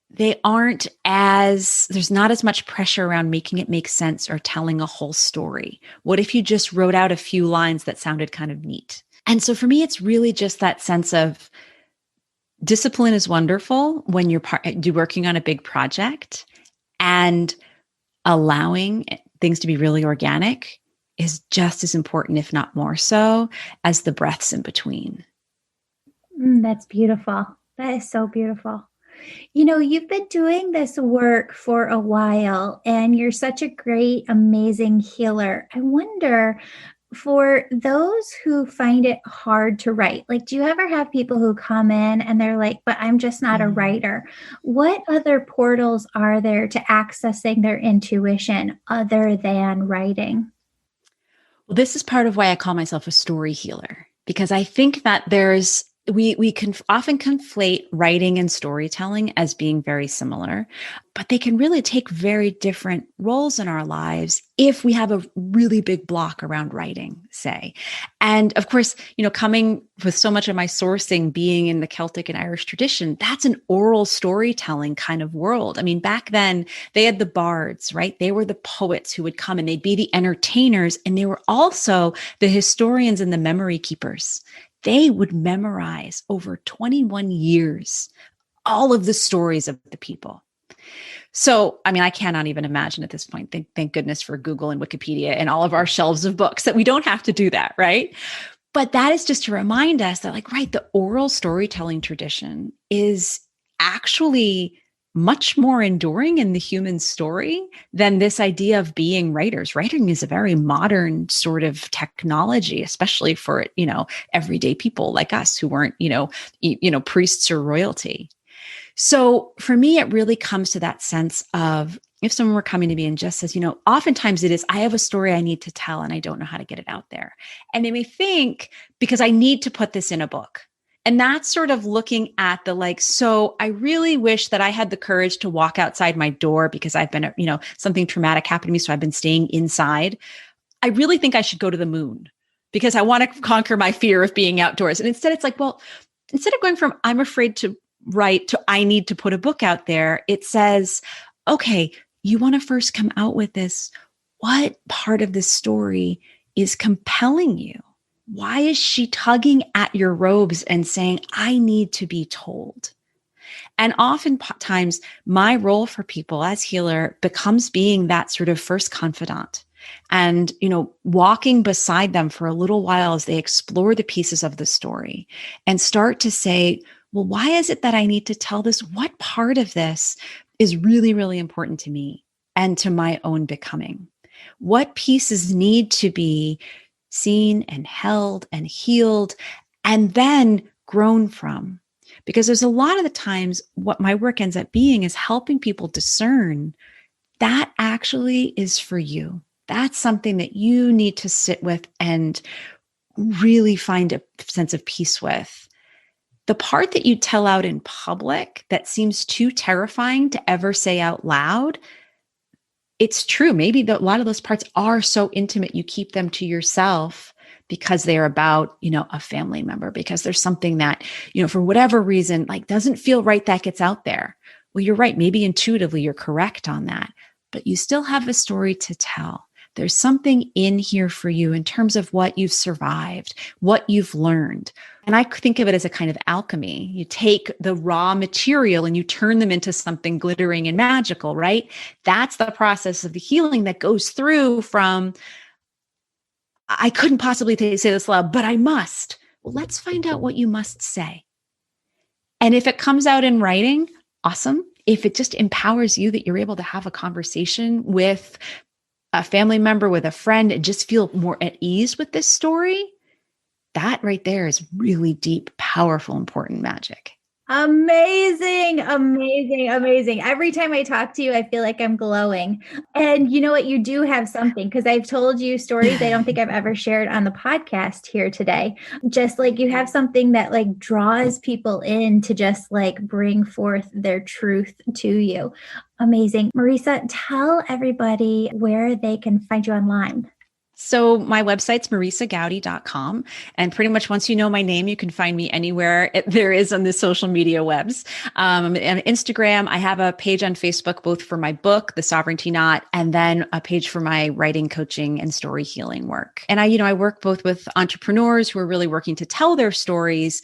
there's not as much pressure around making it make sense or telling a whole story. What if you just wrote out a few lines that sounded kind of neat? And so for me, it's really just that sense of discipline is wonderful when you're working on a big project, and allowing things to be really organic is just as important, if not more so, as the breaths in between.
That's beautiful. That is so beautiful. You've been doing this work for a while, and you're such a great, amazing healer. I wonder, for those who find it hard to write, like, do you ever have people who come in and they're like, but I'm just not a writer? What other portals are there to accessing their intuition other than writing?
Well, this is part of why I call myself a story healer, because I think that we can often conflate writing and storytelling as being very similar, but they can really take very different roles in our lives if we have a really big block around writing, say. And of course, coming with so much of my sourcing being in the Celtic and Irish tradition, that's an oral storytelling kind of world. I mean, back then they had the bards, right? They were the poets who would come, and they'd be the entertainers, and they were also the historians and the memory keepers. They would memorize over 21 years all of the stories of the people. So, I mean, I cannot even imagine at this point, thank goodness for Google and Wikipedia and all of our shelves of books, that we don't have to do that, right? But that is just to remind us that, the oral storytelling tradition is actually much more enduring in the human story than this idea of being writers. Writing is a very modern sort of technology, especially for, everyday people like us who weren't, priests or royalty. So for me, it really comes to that sense of, if someone were coming to me and just says, oftentimes it is, I have a story I need to tell and I don't know how to get it out there. And they may think, because I need to put this in a book. And that's sort of looking at so I really wish that I had the courage to walk outside my door because I've been, something traumatic happened to me. So I've been staying inside. I really think I should go to the moon because I want to conquer my fear of being outdoors. And instead it's instead of going from I'm afraid to write to I need to put a book out there, it says, okay, you want to first come out with this. What part of this story is compelling you? Why is she tugging at your robes and saying, I need to be told? And oftentimes my role for people as healer becomes being that sort of first confidant and, walking beside them for a little while as they explore the pieces of the story and start to say, well, why is it that I need to tell this? What part of this is really, really important to me and to my own becoming? What pieces need to be seen and held and healed and then grown from? Because there's a lot of the times what my work ends up being is helping people discern that actually is for you. That's something that you need to sit with and really find a sense of peace with. The part that you tell out in public that seems too terrifying to ever say out loud, it's true. Maybe a lot of those parts are so intimate, you keep them to yourself because they're about, a family member, because there's something that, for whatever reason, doesn't feel right that gets out there. Well, you're right. Maybe intuitively you're correct on that, but you still have a story to tell. There's something in here for you in terms of what you've survived, what you've learned. And I think of it as a kind of alchemy. You take the raw material and you turn them into something glittering and magical, right? That's the process of the healing that goes through from, I couldn't possibly say this loud, but I must. Well, let's find out what you must say. And if it comes out in writing, awesome. If it just empowers you that you're able to have a conversation with a family member, with a friend, and just feel more at ease with this story, that right there is really deep, powerful, important magic.
Amazing, amazing, amazing. Every time I talk to you, I feel like I'm glowing. And you know what? You do have something, because I've told you stories I don't think I've ever shared on the podcast here today. Just like you have something that like draws people in to just like bring forth their truth to you. Amazing. Marisa, tell everybody where they can find you online.
So my website's marisagoudy.com. And pretty much once you know my name, you can find me anywhere there is on the social media webs. And Instagram, I have a page on Facebook, both for my book, The Sovereignty Knot, and then a page for my writing, coaching, and story healing work. And I work both with entrepreneurs who are really working to tell their stories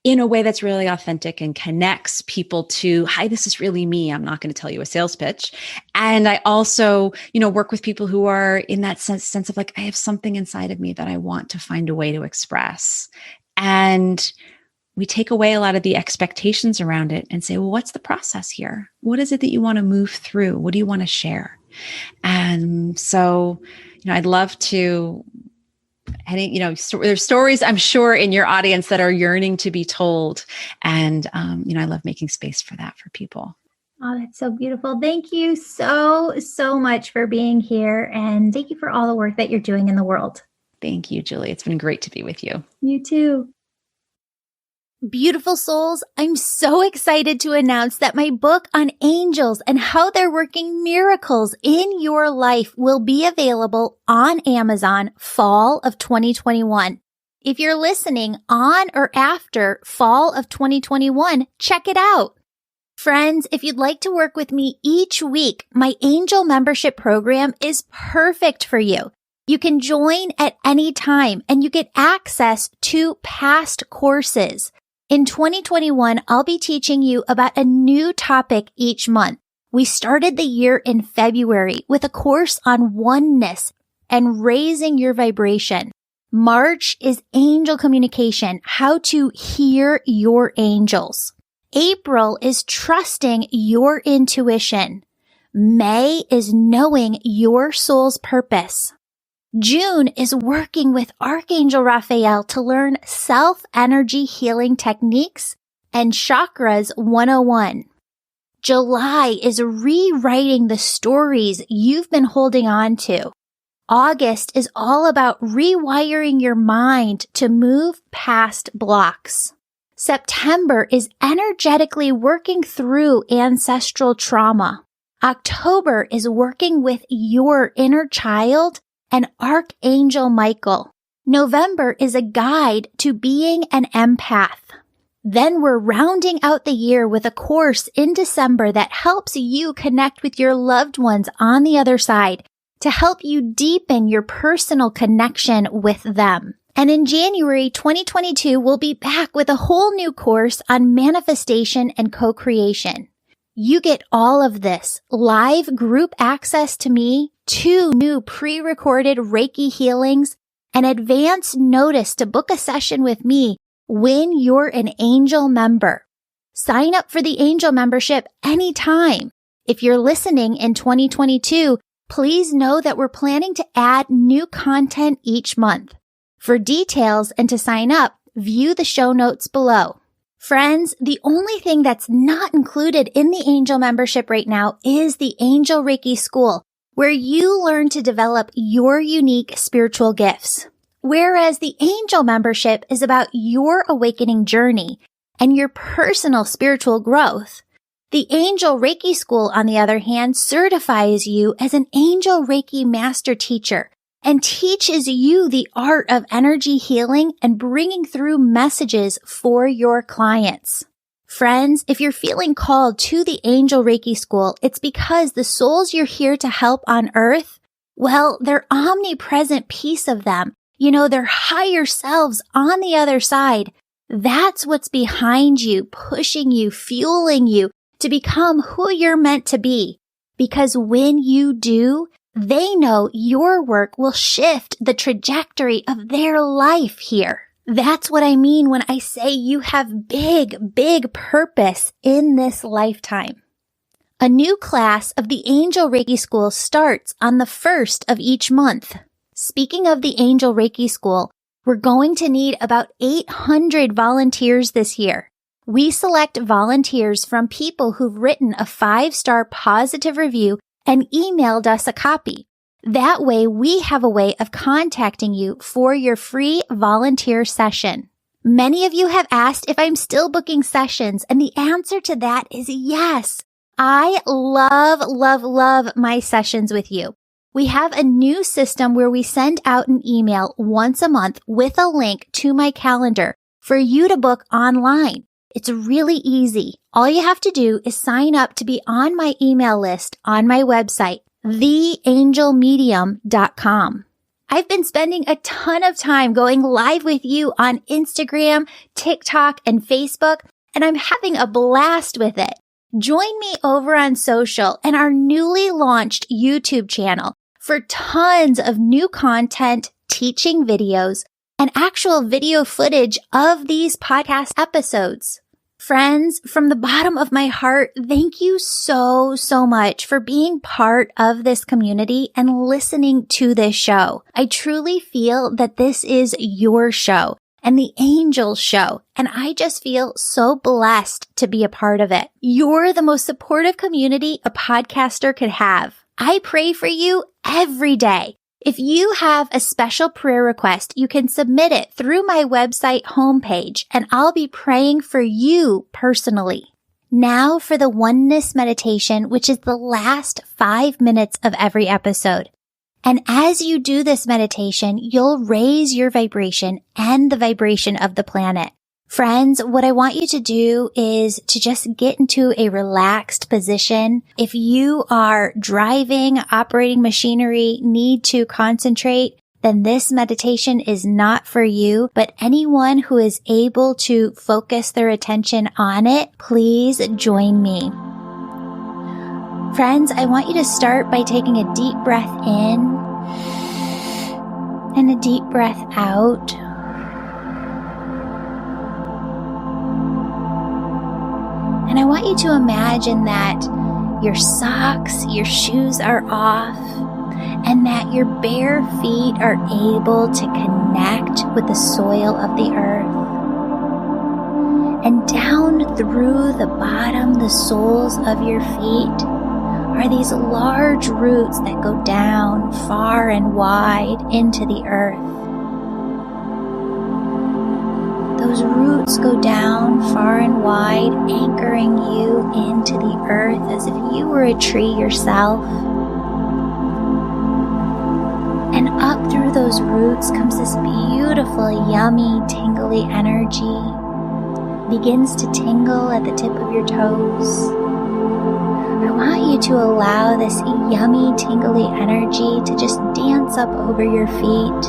in a way that's really authentic and connects people to, hi, this is really me. I'm not going to tell you a sales pitch. And I also, work with people who are in that sense of like, I have something inside of me that I want to find a way to express. And we take away a lot of the expectations around it and say, well, what's the process here? What is it that you want to move through? What do you want to share? And so, I'd love to, there's stories I'm sure in your audience that are yearning to be told. And, I love making space for that for people.
Oh, that's so beautiful. Thank you so, so much for being here. And thank you for all the work that you're doing in the world.
Thank you, Julie. It's been great to be with you.
You too. Beautiful souls, I'm so excited to announce that my book on angels and how they're working miracles in your life will be available on Amazon fall of 2021. If you're listening on or after fall of 2021, check it out. Friends, if you'd like to work with me each week, my angel membership program is perfect for you. You can join at any time and you get access to past courses. In 2021, I'll be teaching you about a new topic each month. We started the year in February with a course on oneness and raising your vibration. March is angel communication, how to hear your angels. April is trusting your intuition. May is knowing your soul's purpose. June is working with Archangel Raphael to learn self-energy healing techniques and Chakras 101. July is rewriting the stories you've been holding on to. August is all about rewiring your mind to move past blocks. September is energetically working through ancestral trauma. October is working with your inner child and Archangel Michael. November is a guide to being an empath. Then we're rounding out the year with a course in December that helps you connect with your loved ones on the other side to help you deepen your personal connection with them. And in January 2022, we'll be back with a whole new course on manifestation and co-creation. You get all of this live group access to me, 2 new pre-recorded Reiki healings, and advance notice to book a session with me when you're an angel member. Sign up for the angel membership anytime. If you're listening in 2022, please know that we're planning to add new content each month. For details and to sign up, view the show notes below. Friends, the only thing that's not included in the angel membership right now is the Angel Reiki School, where you learn to develop your unique spiritual gifts. Whereas the angel membership is about your awakening journey and your personal spiritual growth. The Angel Reiki School, on the other hand, certifies you as an Angel Reiki Master Teacher and teaches you the art of energy healing and bringing through messages for your clients. Friends, if you're feeling called to the Angel Reiki School, it's because the souls you're here to help on Earth Well, their omnipresent piece of them, their higher selves on the other side, that's what's behind you, pushing you, fueling you to become who you're meant to be. Because when you do, they know your work will shift the trajectory of their life here. That's what I mean when I say you have big, big purpose in this lifetime. A new class of the Angel Reiki School starts on the 1st of each month. Speaking of the Angel Reiki School, we're going to need about 800 volunteers this year. We select volunteers from people who've written a 5-star positive review and emailed us a copy. That way, we have a way of contacting you for your free volunteer session. Many of you have asked if I'm still booking sessions, and the answer to that is yes. I love my sessions with you. We have a new system where we send out an email once a month with a link to my calendar for you to book online. It's really easy. All you have to do is sign up to be on my email list on my website, theangelmedium.com. I've been spending a ton of time going live with you on Instagram, TikTok, and Facebook, and I'm having a blast with it. Join me over on social and our newly launched YouTube channel for tons of new content, teaching videos, and actual video footage of these podcast episodes. Friends, from the bottom of my heart, thank you so much for being part of this community and listening to this show. I truly feel that this is your show and the Angel Show, and I just feel so blessed to be a part of it. You're the most supportive community a podcaster could have. I pray for you every day. If you have a special prayer request, you can submit it through my website homepage, and I'll be praying for you personally. Now for the oneness meditation, which is the last 5 minutes of every episode. And as you do this meditation, you'll raise your vibration and the vibration of the planet. Friends, what I want you to do is to just get into a relaxed position. If you are driving, operating machinery, need to concentrate, then this meditation is not for you. But anyone who is able to focus their attention on it, please join me. Friends, I want you to start by taking a deep breath in and a deep breath out. And I want you to imagine that your socks, your shoes are off, and that your bare feet are able to connect with the soil of the earth. And down through the bottom, the soles of your feet, are these large roots that go down far and wide into the earth. Those roots go down far and wide, anchoring you into the earth as if you were a tree yourself. And up through those roots comes this beautiful, yummy, tingly energy. Begins to tingle at the tip of your toes. I want you to allow this yummy, tingly energy to just dance up over your feet,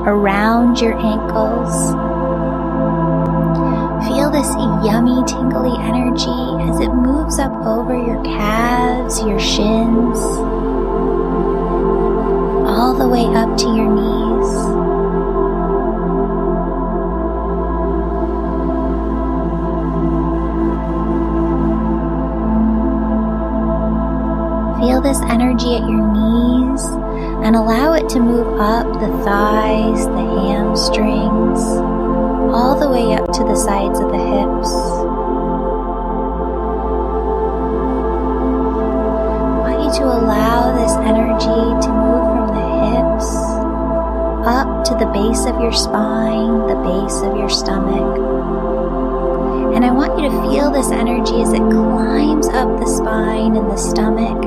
around your ankles. Feel this yummy, tingly energy as it moves up over your calves, your shins, all the way up to your knees. Feel this energy at your knees and allow it to move up the thighs, the hamstrings, all the way up to the sides of the hips. I want you to allow this energy to move from the hips up to the base of your spine, the base of your stomach. And I want you to feel this energy as it climbs up the spine and the stomach,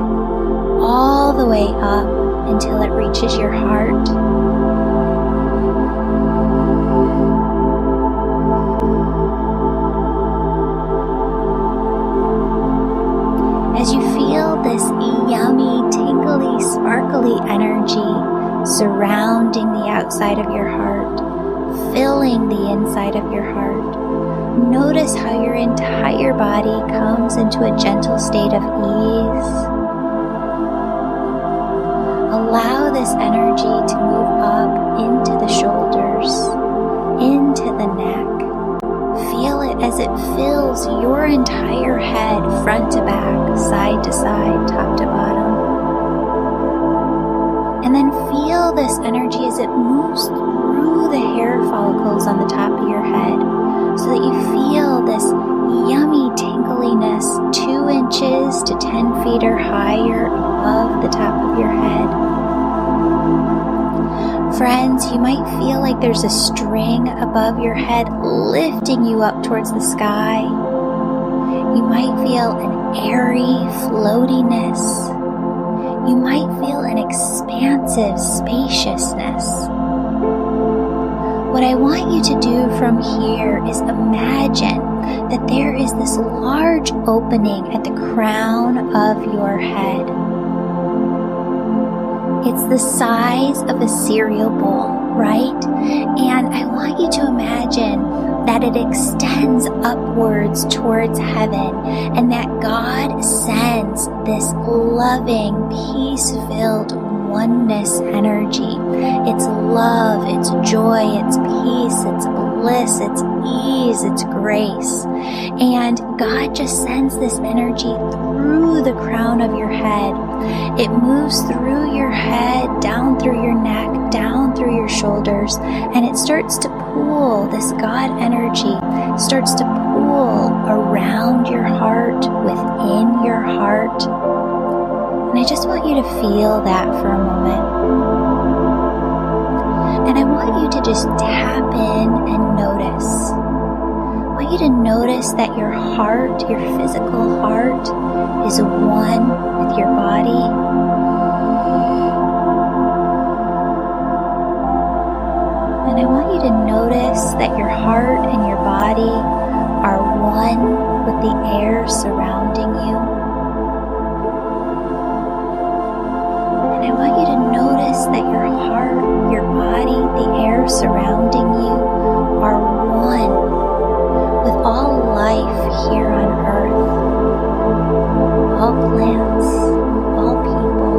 all the way up until it reaches your heart. As you feel this yummy, tingly, sparkly energy outside of your heart, filling the inside of your heart. Notice how your entire body comes into a gentle state of ease. Allow this energy to move up into the shoulders, into the neck. Feel it as it fills your entire head, front to back, side to side, top to bottom. And then feel this energy as it moves through the hair follicles on the top of your head, so that you feel this yummy tingliness 2 inches to 10 feet or higher above the top of your head. Friends, you might feel like there's a string above your head lifting you up towards the sky. You might feel an airy floatiness. You might feel an expansive spaciousness. What I want you to do from here is imagine that there is this large opening at the crown of your head. It's the size of a cereal bowl, right? And I want you to imagine that it extends upwards towards heaven, and that God sends this loving, peace-filled oneness energy. It's love, it's joy, it's peace, it's bliss, it's ease, it's grace. And God just sends this energy through the crown of your head. It moves through your head, down through your neck, down through your shoulders, and it starts to pool. This God energy starts to pool around your heart, within your heart. And I just want you to feel that for a moment. And I want you to just tap in and notice. I want you to notice that your heart, your physical heart, is one with your body. And I want you to notice that your heart and your body are one with the air surrounding you. And I want you to notice that your heart, your body, the air surrounding you are one with all life here on earth. All plants, all people,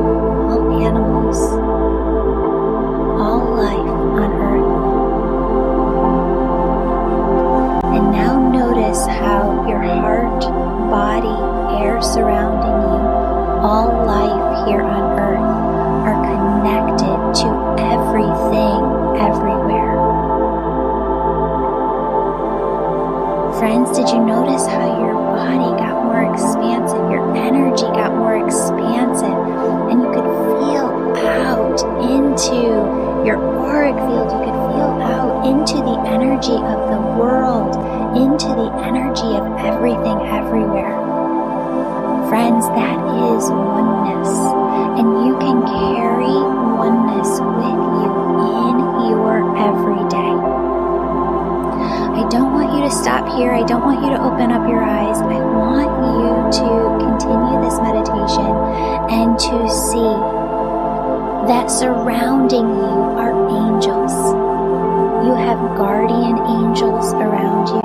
all animals, all life on earth. And now notice how your heart, body, air surrounding you, all life here on earth are connected to everything, everywhere. Friends, did you notice how your body got more expansive, your energy got more expansive, and you could feel out into your auric field, you could feel out into the energy of the world, into the energy of everything, everywhere. Friends, that is oneness, and you can carry oneness with you in your everyday. I don't want you to stop here. I don't want you to open up your eyes. I want you to continue this meditation and to see that surrounding you are angels. You have guardian angels around you.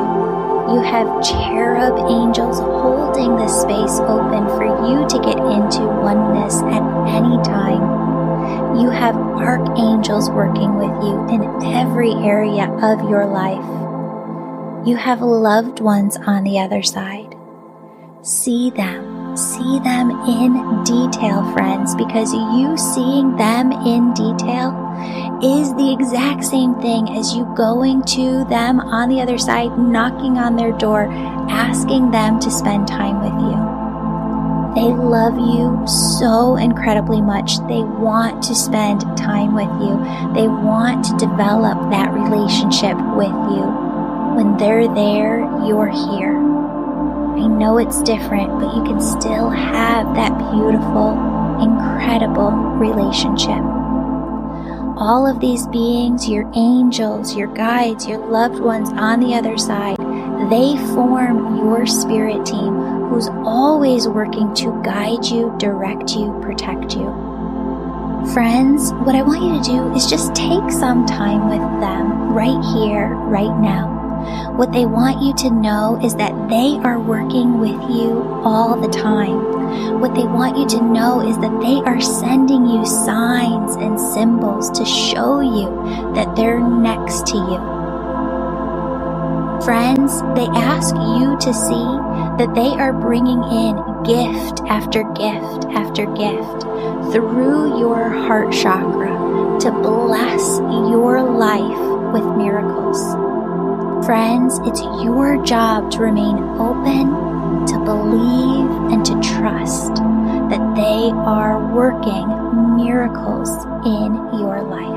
You have cherub angels holding this space open for you to get into oneness at any time. You have archangels working with you in every area of your life. You have loved ones on the other side. See them in detail, friends, because you seeing them in detail is the exact same thing as you going to them on the other side, knocking on their door, asking them to spend time with you. They love you so incredibly much. They want to spend time with you. They want to develop that relationship with you. When they're there, you're here. I know it's different, but you can still have that beautiful, incredible relationship. All of these beings, your angels, your guides, your loved ones on the other side, they form your spirit team who's always working to guide you, direct you, protect you. Friends, what I want you to do is just take some time with them right here, right now. What they want you to know is that they are working with you all the time. What they want you to know is that they are sending you signs and symbols to show you that they're next to you. Friends, they ask you to see that they are bringing in gift after gift after gift through your heart chakra to bless your life with miracles. Friends, it's your job to remain open, to believe, and to trust that they are working miracles in your life.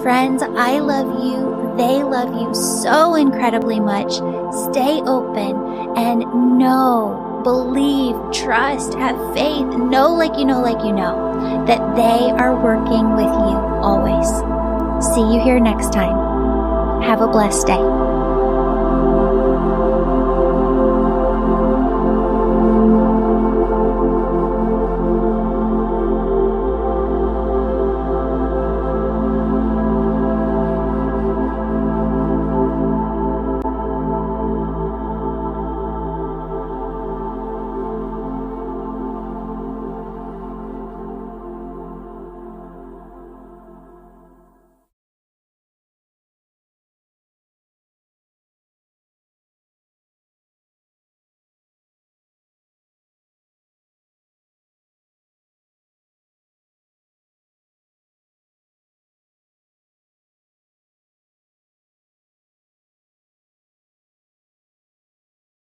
Friends, I love you. They love you so incredibly much. Stay open and know, believe, trust, have faith, know like you know that they are working with you always. See you here next time. Have a blessed day.